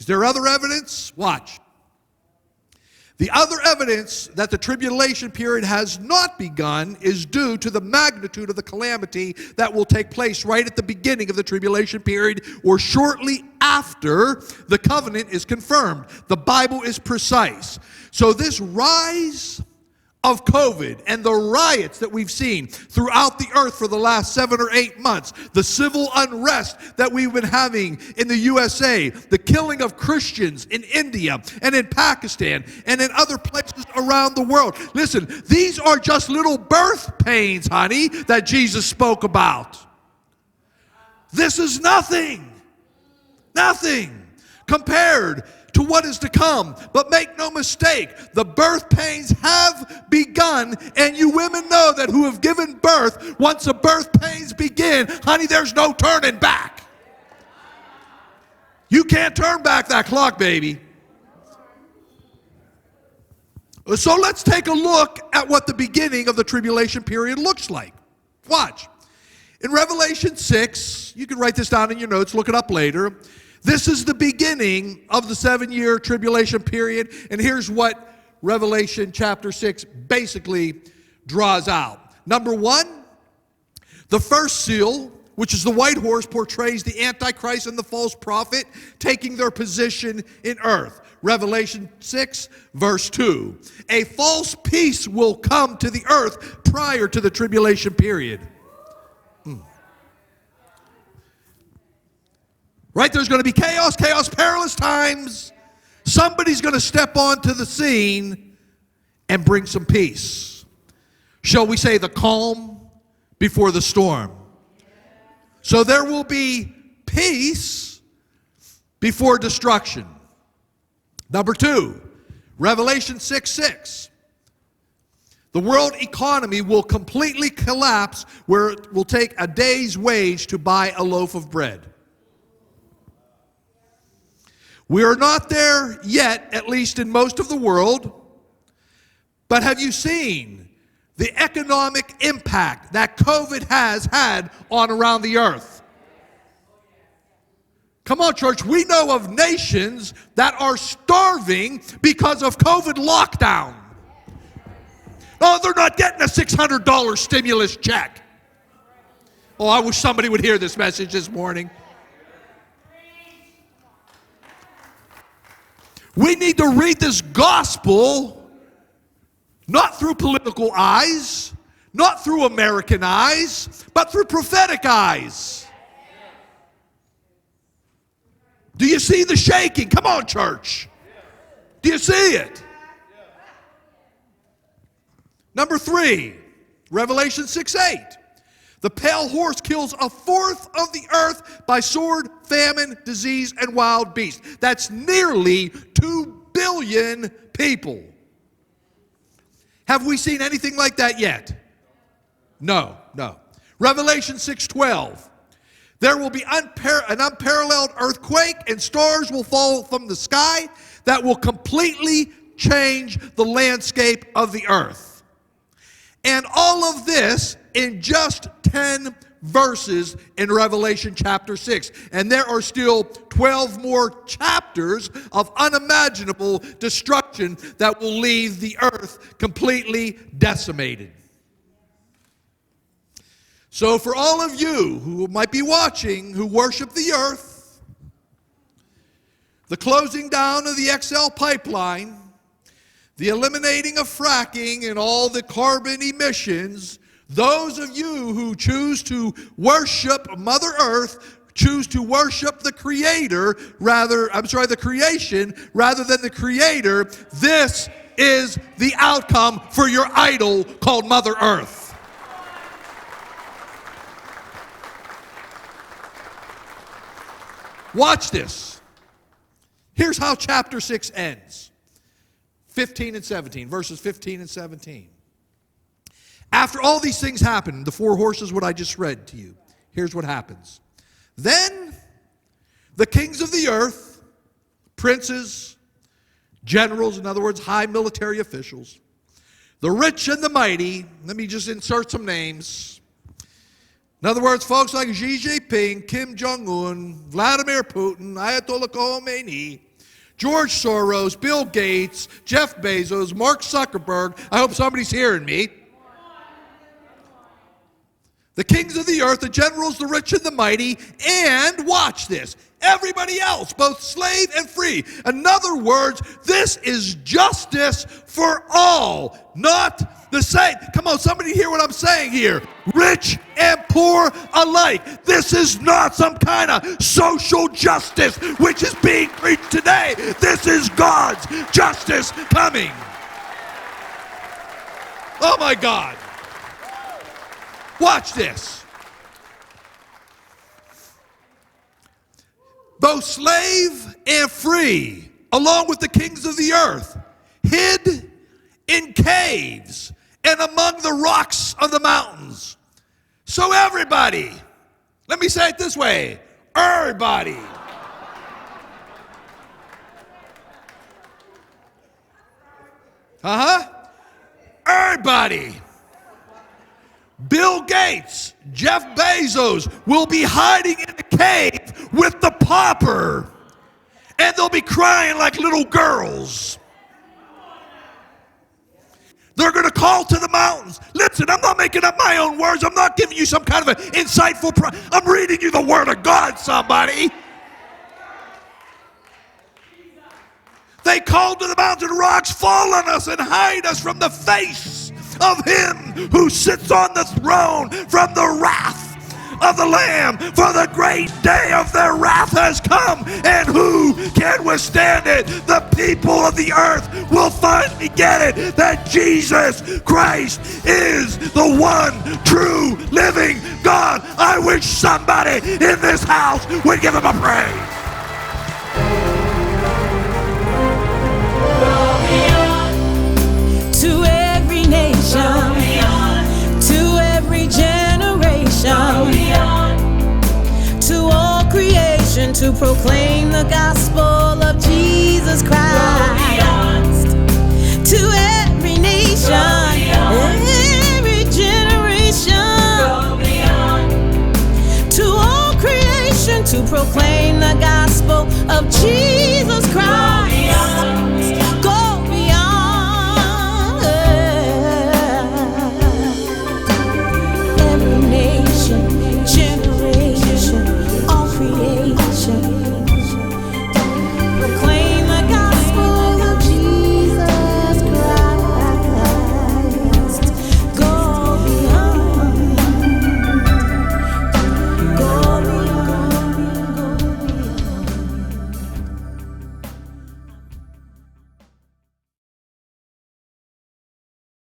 Is there other evidence? Watch. The other evidence that the tribulation period has not begun is due to the magnitude of the calamity that will take place right at the beginning of the tribulation period or shortly after the covenant is confirmed. The Bible is precise. So this rise of COVID and the riots that we've seen throughout the earth for the last 7 or 8 months, the civil unrest that we've been having in the USA, the killing of Christians in India and in Pakistan and in other places around the world. Listen, these are just little birth pains, honey, that Jesus spoke about. This is nothing compared to what is to come. But make no mistake, the birth pains have begun, and you women know that who have given birth, once the birth pains begin, honey, there's no turning back. You can't turn back that clock, baby. So let's take a look at what the beginning of the tribulation period looks like. Watch. In Revelation 6, you can write this down in your notes, look it up later. This is the beginning of the 7-year tribulation period, and here's what Revelation chapter 6 basically draws out. Number 1, the first seal, which is the white horse, portrays the Antichrist and the false prophet taking their position in earth. Revelation 6, verse 2. A false peace will come to the earth prior to the tribulation period. Right? There's going to be chaos, perilous times. Somebody's going to step onto the scene and bring some peace. Shall we say the calm before the storm? So there will be peace before destruction. Number 2, Revelation 6:6. The world economy will completely collapse where it will take a day's wage to buy a loaf of bread. We are not there yet, at least in most of the world. But have you seen the economic impact that COVID has had on around the earth? Come on, church. We know of nations that are starving because of COVID lockdown. Oh, they're not getting a $600 stimulus check. Oh, I wish somebody would hear this message this morning. We need to read this gospel not through political eyes, not through American eyes, but through prophetic eyes. Do you see the shaking? Come on, church. Do you see it? Number 3, Revelation 6:8. The pale horse kills 1/4 of the earth by sword, famine, disease, and wild beast. That's nearly 2 billion people. Have we seen anything like that yet? No. Revelation 6:12. There will be an unparalleled earthquake, and stars will fall from the sky that will completely change the landscape of the earth. And all of this in just 10 verses in Revelation chapter 6. And there are still 12 more chapters of unimaginable destruction that will leave the earth completely decimated. So for all of you who might be watching, who worship the earth, the closing down of the XL pipeline, the eliminating of fracking and all the carbon emissions, those of you who choose to worship Mother Earth, choose to worship the creation rather than the creator, this is the outcome for your idol called Mother Earth. Watch this. Here's how chapter 6 ends. 15 and 17, verses 15 and 17. After all these things happen, the 4 horses, what I just read to you, here's what happens. Then the kings of the earth, princes, generals, in other words, high military officials, the rich and the mighty, let me just insert some names. In other words, folks like Xi Jinping, Kim Jong-un, Vladimir Putin, Ayatollah Khomeini, George Soros, Bill Gates, Jeff Bezos, Mark Zuckerberg. I hope somebody's hearing me. The kings of the earth, the generals, the rich and the mighty, and watch this, everybody else, both slave and free. In other words, this is justice for all, not the same. Come on, somebody hear what I'm saying here. Rich and poor alike. This is not some kind of social justice which is being preached today. This is God's justice coming. Oh my God. Watch this. Both slave and free, along with the kings of the earth, hid in caves and among the rocks of the mountains. So everybody, let me say it this way, everybody. Everybody. Bill Gates, Jeff Bezos will be hiding in a cave with the pauper, and they'll be crying like little girls. They're going to call to the mountains. Listen, I'm not making up my own words. I'm not giving you some kind of an insightful I'm reading you the Word of God, somebody. They called to the mountain rocks, fall on us and hide us from the face of him who sits on the throne, from the wrath of the Lamb. For the great day of their wrath has come, and who can withstand it? The people of the earth will finally get it, that Jesus Christ is the one true living God. I wish somebody in this house would give him a praise.